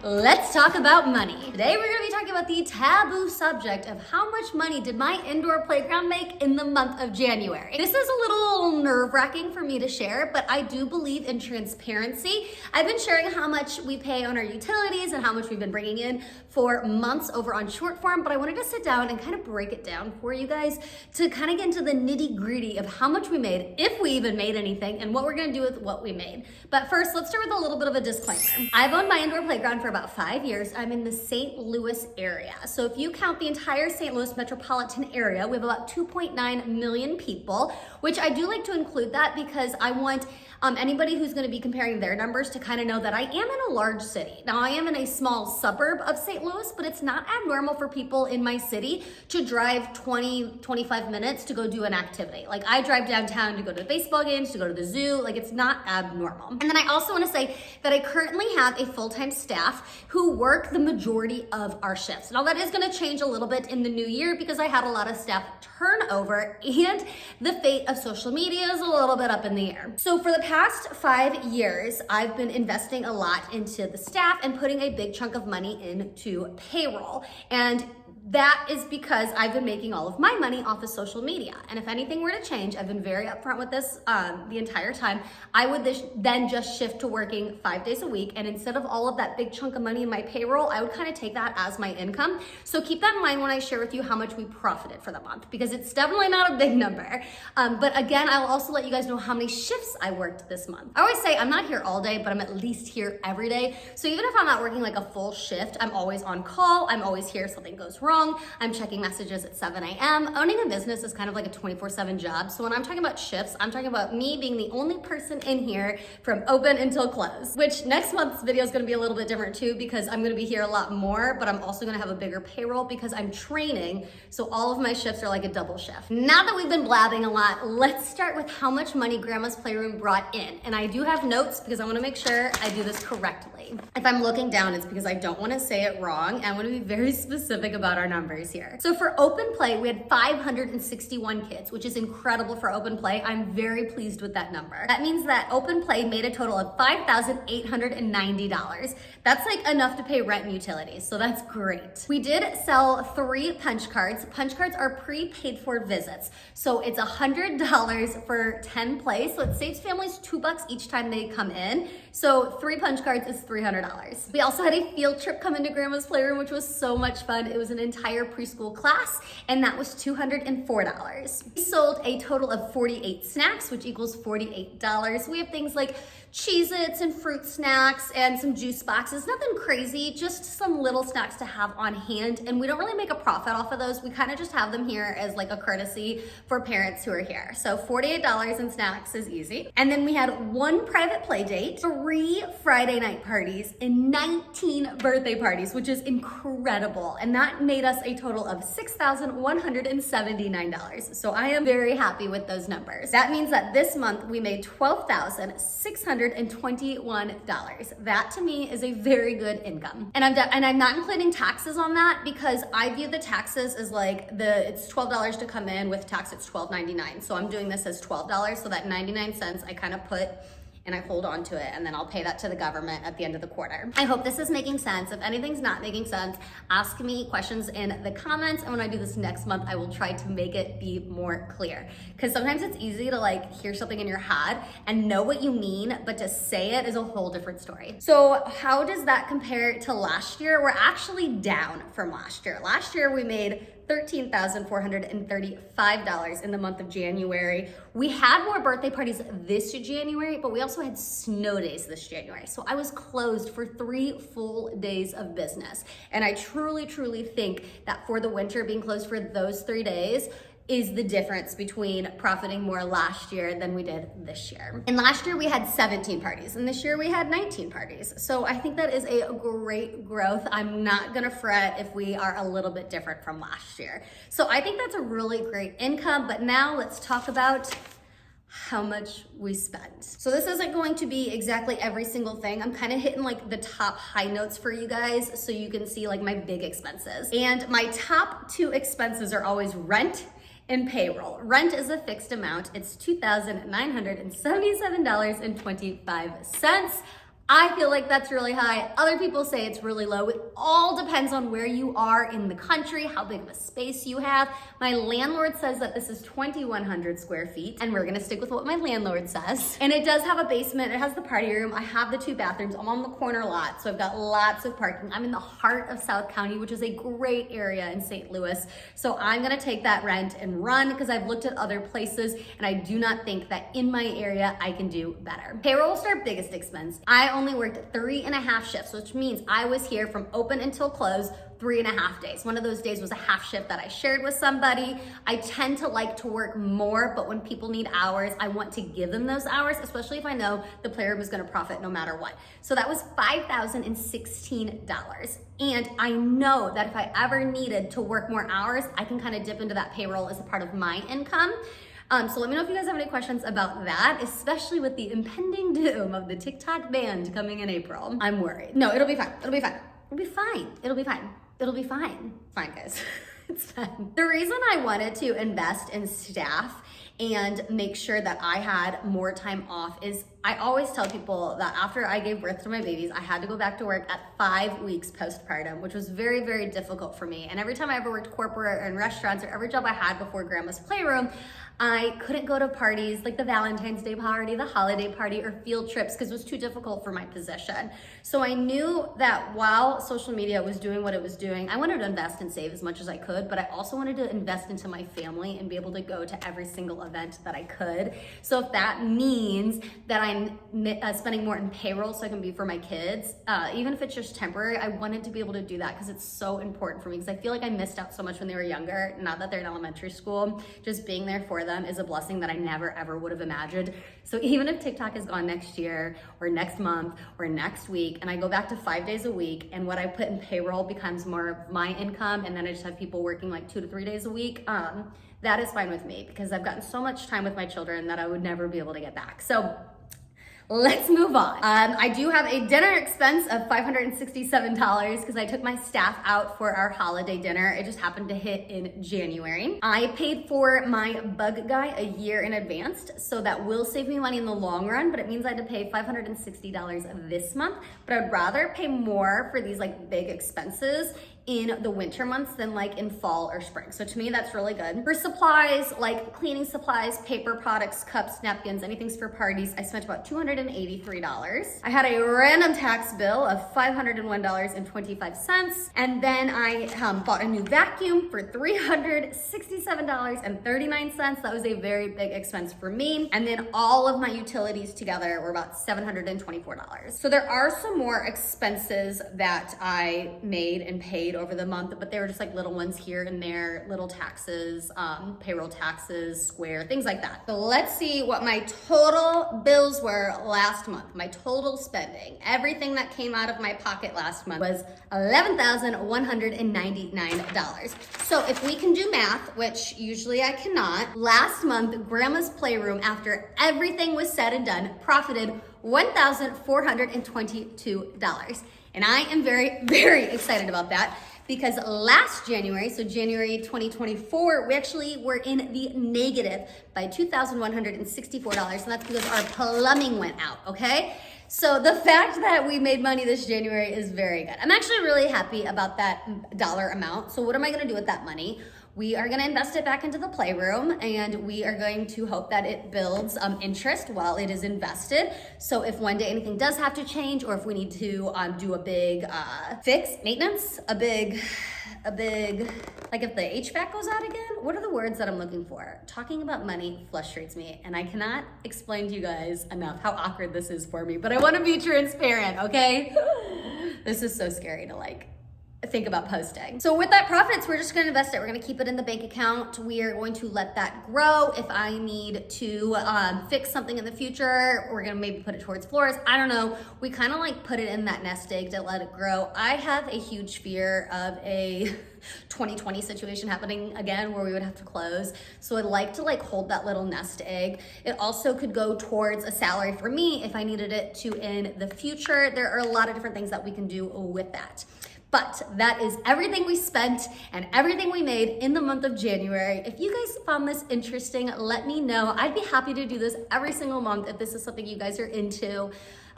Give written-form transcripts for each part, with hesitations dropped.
Let's talk about money. Today we're gonna be talking about the taboo subject of how much money did my indoor playground make in the month of January. This is a little nerve-wracking for me to share, but I do believe in transparency. I've been sharing how much we pay on our utilities and how much we've been bringing in for months over on short form, but I wanted to sit down and kind of break it down for you guys to kind of get into the nitty-gritty of how much we made, if we even made anything, and what we're gonna do with what we made. But first, let's start with a little bit of a disclaimer. I've owned my indoor playground for about 5 years. I'm in the St. Louis area. So if you count the entire St. Louis metropolitan area, we have about 2.9 million people, which I do like to include that because I want anybody who's gonna be comparing their numbers to kind of know that I am in a large city. Now I am in a small suburb of St. Louis, but it's not abnormal for people in my city to drive 20-25 minutes to go do an activity. Like I drive downtown to go to the baseball games, to go to the zoo, like it's not abnormal. And then I also wanna say that I currently have a full-time staff who work the majority of our shifts. Now that is gonna change a little bit in the new year because I had a lot of staff turnover and the fate of social media is a little bit up in the air. So for the past 5 years, I've been investing a lot into the staff and putting a big chunk of money into payroll. And that is because I've been making all of my money off of social media. And if anything were to change, I've been very upfront with this the entire time, I would then just shift to working 5 days a week. And instead of all of that big chunk of money in my payroll, I would kind of take that as my income. So keep that in mind when I share with you how much we profited for the month, because it's definitely not a big number. But again, I'll also let you guys know how many shifts I worked this month. I always say I'm not here all day, but I'm at least here every day. So even if I'm not working like a full shift, I'm always on call. I'm always here if something goes wrong. I'm checking messages at 7 a.m. Owning a business is kind of like a 24/7 job. So when I'm talking about shifts, I'm talking about me being the only person in here from open until close, which next month's video is gonna be a little bit different too, because I'm gonna be here a lot more, but I'm also gonna have a bigger payroll because I'm training. So all of my shifts are like a double shift. Now that we've been blabbing a lot, let's start with how much money Grandma's Playroom brought in. And I do have notes because I wanna make sure I do this correctly. If I'm looking down, it's because I don't wanna say it wrong. I wanna be very specific about our numbers here. So for open play, we had 561 kids, which is incredible for open play. I'm very pleased with that number. That means that open play made a total of $5,890. That's like enough to pay rent and utilities, so that's great. We did sell 3 punch cards. Punch cards are prepaid for visits. So it's $100 for 10 plays, so it saves families $2 each time they come in. So 3 punch cards is $300. We also had a field trip come into Grandma's Playroom, which was so much fun. It was an entire preschool class, and that was $204. We sold a total of 48 snacks, which equals $48. We have things like Cheez-Its and fruit snacks and some juice boxes. Nothing crazy, just some little snacks to have on hand. And we don't really make a profit off of those. We kind of just have them here as like a courtesy for parents who are here. So $48 in snacks is easy. And then we had 1 private play date, 3 Friday night parties, and 19 birthday parties, which is incredible. And that made us a total of $6,179. So I am very happy with those numbers. That means that this month we made $12,621. That to me is a very good income. And I'm not including taxes on that because I view the taxes as like it's $12 to come in, with tax it's $12.99. So I'm doing this as $12. So that 99 cents I kind of put and I hold on to it, and then I'll pay that to the government at the end of the quarter. I hope this is making sense. If anything's not making sense, ask me questions in the comments, and when I do this next month, I will try to make it be more clear. Because sometimes it's easy to like hear something in your head and know what you mean, but to say it is a whole different story. So how does that compare to last year? We're actually down from last year. Last year we made $13,435 in the month of January. We had more birthday parties this January, but we also had snow days this January. So I was closed for 3 full days of business. And I truly, truly think that for the winter, being closed for those 3 days is the difference between profiting more last year than we did this year. And last year we had 17 parties, and this year we had 19 parties. So I think that is a great growth. I'm not gonna fret if we are a little bit different from last year. So I think that's a really great income, but now let's talk about how much we spent. So this isn't going to be exactly every single thing. I'm kind of hitting like the top high notes for you guys so you can see like my big expenses. And my top 2 expenses are always rent and payroll. Rent is a fixed amount. It's $2,977.25. I feel like that's really high. Other people say it's really low. It all depends on where you are in the country, how big of a space you have. My landlord says that this is 2,100 square feet, and we're gonna stick with what my landlord says. And it does have a basement, it has the party room, I have the 2 bathrooms, I'm on the corner lot, so I've got lots of parking. I'm in the heart of South County, which is a great area in St. Louis. So I'm gonna take that rent and run because I've looked at other places and I do not think that in my area I can do better. Payroll is our biggest expense. I only worked 3.5 shifts, which means I was here from open until close 3.5 days. One of those days was a half shift that I shared with somebody. I tend to like to work more, but when people need hours, I want to give them those hours, especially if I know the Playroom is gonna profit no matter what. So that was $5,016. And I know that if I ever needed to work more hours, I can kind of dip into that payroll as a part of my income. So let me know if you guys have any questions about that, especially with the impending doom of the TikTok ban coming in April. I'm worried. No, it'll be fine. It'll be fine. It'll be fine. It'll be fine. It'll be fine. Fine, guys. It's fine. The reason I wanted to invest in staff and make sure that I had more time off is I always tell people that after I gave birth to my babies, I had to go back to work at 5 weeks postpartum, which was very, very difficult for me. And every time I ever worked corporate or in restaurants or every job I had before Grandma's Playroom, I couldn't go to parties like the Valentine's Day party, the holiday party, or field trips because it was too difficult for my position. So I knew that while social media was doing what it was doing, I wanted to invest and save as much as I could, but I also wanted to invest into my family and be able to go to every single event that I could. So if that means that I'm spending more in payroll so I can be for my kids, even if it's just temporary, I wanted to be able to do that because it's so important for me because I feel like I missed out so much when they were younger, now that they're in elementary school. Just being there for them is a blessing that I never ever would have imagined. So even if TikTok is gone next year or next month or next week and I go back to 5 days a week and what I put in payroll becomes more of my income and then I just have people working like 2 to 3 days a week, that is fine with me because I've gotten so much time with my children that I would never be able to get back. So let's move on. I do have a dinner expense of $567 because I took my staff out for our holiday dinner. It just happened to hit in January. I paid for my bug guy a year in advance, so that will save me money in the long run, but it means I had to pay $560 this month, but I'd rather pay more for these like big expenses in the winter months than like in fall or spring. So to me, that's really good. For supplies, like cleaning supplies, paper products, cups, napkins, anything for parties, I spent about $283. I had a random tax bill of $501.25. And then I bought a new vacuum for $367.39. That was a very big expense for me. And then all of my utilities together were about $724. So there are some more expenses that I made and paid over the month, but they were just like little ones here and there, little taxes, payroll taxes, square, things like that. So let's see what my total bills were last month. My total spending, everything that came out of my pocket last month was $11,199. So if we can do math, which usually I cannot, last month, Grandma's Playroom, after everything was said and done, profited $1,422. And I am very, very excited about that because last January, so January 2024, we actually were in the negative by $2,164. And that's because our plumbing went out, okay? So the fact that we made money this January is very good. I'm actually really happy about that dollar amount. So what am I gonna do with that money? We are gonna invest it back into the Playroom and we are going to hope that it builds interest while it is invested. So if one day anything does have to change or if we need to do a big fix, maintenance, a big, like if the HVAC goes out again, what are the words that I'm looking for? Talking about money frustrates me and I cannot explain to you guys enough how awkward this is for me, but I wanna be transparent, okay? This is so scary to like think about posting. So with that profits, we're just gonna invest it. We're gonna keep it in the bank account. We are going to let that grow. If I need to fix something in the future, we're gonna maybe put it towards floors. I don't know. We kind of like put it in that nest egg to let it grow. I have a huge fear of a 2020 situation happening again where we would have to close. So I'd like to like hold that little nest egg. It also could go towards a salary for me if I needed it to in the future. There are a lot of different things that we can do with that. But that is everything we spent and everything we made in the month of January. If you guys found this interesting, let me know. I'd be happy to do this every single month if this is something you guys are into.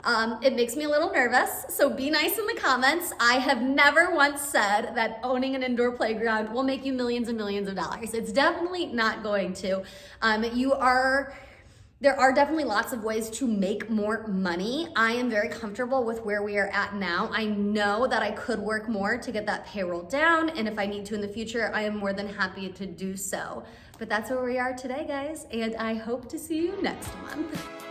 It makes me a little nervous, so be nice in the comments. I have never once said that owning an indoor playground will make you millions and millions of dollars. It's definitely not going to. There are definitely lots of ways to make more money. I am very comfortable with where we are at now. I know that I could work more to get that payroll down, and if I need to in the future, I am more than happy to do so. But that's where we are today, guys, and I hope to see you next month.